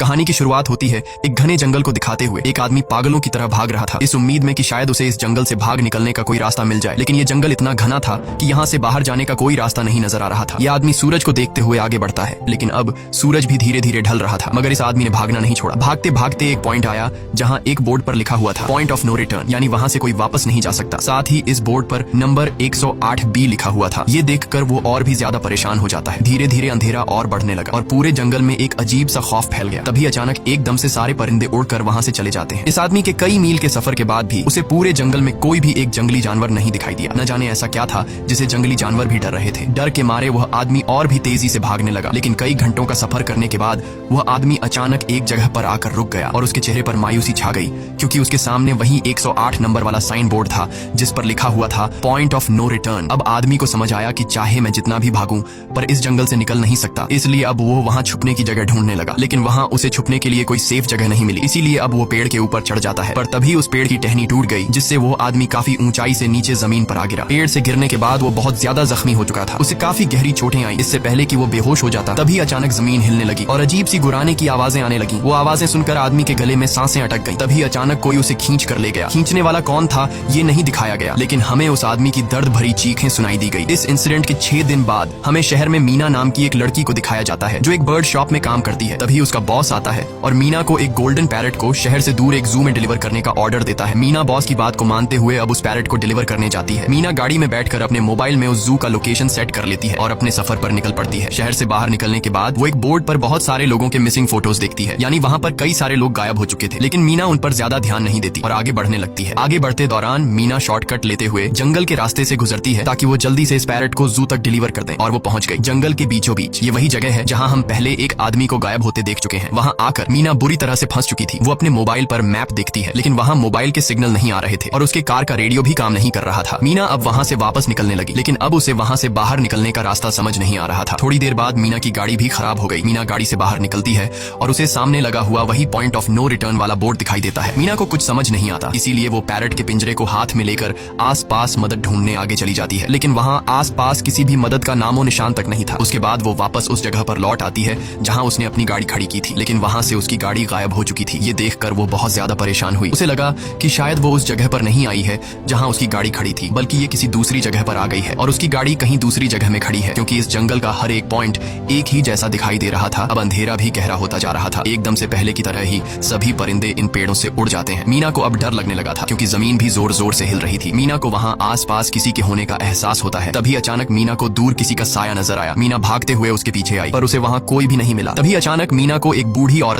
कहानी की शुरुआत होती है एक घने जंगल को दिखाते हुए। एक आदमी पागलों की तरह भाग रहा था, इस उम्मीद में कि शायद उसे इस जंगल से भाग निकलने का कोई रास्ता मिल जाए। लेकिन ये जंगल इतना घना था कि यहाँ से बाहर जाने का कोई रास्ता नहीं नजर आ रहा था। यह आदमी सूरज को देखते हुए आगे बढ़ता है, लेकिन अब सूरज भी धीरे धीरे ढल रहा था। मगर इस आदमी ने भागना नहीं छोड़ा। भागते भागते एक पॉइंट आया जहाँ एक बोर्ड पर लिखा हुआ था पॉइंट ऑफ नो रिटर्न, यानी वहाँ से कोई वापस नहीं जा सकता। साथ ही इस बोर्ड पर नंबर 108B लिखा हुआ था। ये देखकर वो और भी ज्यादा परेशान हो जाता है। धीरे धीरे अंधेरा और बढ़ने लगा और पूरे जंगल में एक अजीब सा खौफ फैल गया। तभी अचानक एकदम से सारे परिंदे उड़कर वहाँ से चले जाते हैं। इस आदमी के कई मील के सफर के बाद भी उसे पूरे जंगल में कोई भी एक जंगली जानवर नहीं दिखाई दिया। न जाने ऐसा क्या था जिसे जंगली जानवर भी डर रहे थे। डर के मारे वह आदमी और भी तेजी से भागने लगा। लेकिन कई घंटों का सफर करने के बाद वह आदमी अचानक एक जगह पर आकर रुक गया और उसके चेहरे पर मायूसी छा गई, क्योंकि उसके सामने वही 108 नंबर वाला साइन बोर्ड था जिस पर लिखा हुआ था पॉइंट ऑफ नो रिटर्न। अब आदमी को समझ आया कि चाहे मैं जितना भी भागूं पर इस जंगल से निकल नहीं सकता। इसलिए अब वो वहाँ छुपने की जगह ढूंढने लगा, लेकिन वहाँ उसे छुपने के लिए कोई सेफ जगह नहीं मिली। इसीलिए अब वो पेड़ के ऊपर चढ़ जाता है, पर तभी उस पेड़ की टहनी टूट गई, जिससे वो आदमी काफी ऊंचाई से नीचे जमीन पर आ गिरा। पेड़ से गिरने के बाद वो बहुत ज्यादा जख्मी हो चुका था। उसे काफी गहरी चोटें आई। इससे पहले कि वो बेहोश हो जाता तभी अचानक जमीन हिलने लगी और अजीब सी गुराने की आवाजें आने लगी। वो आवाजें सुनकर आदमी के गले में सांसें अटक गईं। तभी अचानक कोई उसे खींच कर ले गया। खींचने वाला कौन था ये नहीं दिखाया गया, लेकिन हमें उस आदमी की दर्द भरी चीखें सुनाई दी गई। इस इंसिडेंट के 6 दिन बाद हमें शहर में मीना नाम की एक लड़की को दिखाया जाता है जो एक बर्ड शॉप में काम करती है। तभी उसका बॉस आता है और मीना को एक गोल्डन पैरट को शहर से दूर एक जू में डिलीवर करने का ऑर्डर देता है। मीना बॉस की बात को मानते हुए अब उस पैरट को डिलीवर करने जाती है। मीना गाड़ी में बैठकर अपने मोबाइल में उस जू का लोकेशन सेट कर लेती है और अपने सफर पर निकल पड़ती है। शहर से बाहर निकलने के बाद वो एक बोर्ड पर बहुत सारे लोगों के मिसिंग फोटोज देखती है, यानी वहाँ पर कई सारे लोग गायब हो चुके थे। लेकिन मीना उन पर ज्यादा ध्यान नहीं देती और आगे बढ़ने लगती है। आगे बढ़ते दौरान मीना शॉर्टकट लेते हुए जंगल के रास्ते से गुजरती है ताकि वो जल्दी से इस पैरट को जू तक डिलीवर कर दे। और वो पहुंच गई जंगल के बीचों बीच। ये वही जगह है जहाँ हम पहले एक आदमी को गायब होते देख चुके हैं। वहाँ आकर मीना बुरी तरह से फंस चुकी थी। वो अपने मोबाइल पर मैप देखती है, लेकिन वहाँ मोबाइल के सिग्नल नहीं आ रहे थे और उसके कार का रेडियो भी काम नहीं कर रहा था। मीना अब वहाँ से वापस निकलने लगी, लेकिन अब उसे वहाँ से बाहर निकलने का रास्ता समझ नहीं आ रहा था। थोड़ी देर बाद मीना की गाड़ी भी खराब हो गई। मीना गाड़ी से बाहर निकलती है और उसे सामने लगा हुआ वही पॉइंट ऑफ नो रिटर्न वाला बोर्ड दिखाई देता है। मीना को कुछ समझ नहीं आता, इसीलिए वो पैरट के पिंजरे को हाथ में लेकर आसपास मदद ढूंढने आगे चली जाती है। लेकिन वहाँ आसपास किसी भी मदद का नामो निशान तक नहीं था। उसके बाद वो वापस उस जगह पर लौट आती है जहाँ उसने अपनी गाड़ी खड़ी की थी, लेकिन वहाँ से उसकी गाड़ी गायब हो चुकी थी। ये देखकर वो बहुत ज्यादा परेशान हुई। उसे लगा कि शायद वो उस जगह पर नहीं आई है जहाँ उसकी गाड़ी खड़ी थी, बल्कि ये किसी दूसरी जगह पर आ गई है और उसकी गाड़ी कहीं दूसरी जगह में खड़ी है, क्योंकि इस जंगल का हर एक पॉइंट एक ही जैसा दिखाई दे रहा था। अब अंधेरा भी गहरा होता जा रहा था। एकदम से पहले की तरह ही सभी परिंदे इन पेड़ों से उड़ जाते हैं। मीना को अब डर लगने लगा था, क्योंकि जमीन भी जोर जोर से हिल रही थी। मीना को वहाँ आसपास किसी के होने का एहसास होता है। तभी अचानक मीना को दूर किसी का साया नजर आया। मीना भागते हुए उसके पीछे आई, पर उसे वहाँ कोई भी नहीं मिला। तभी अचानक मीना को एक बूढ़ी औरत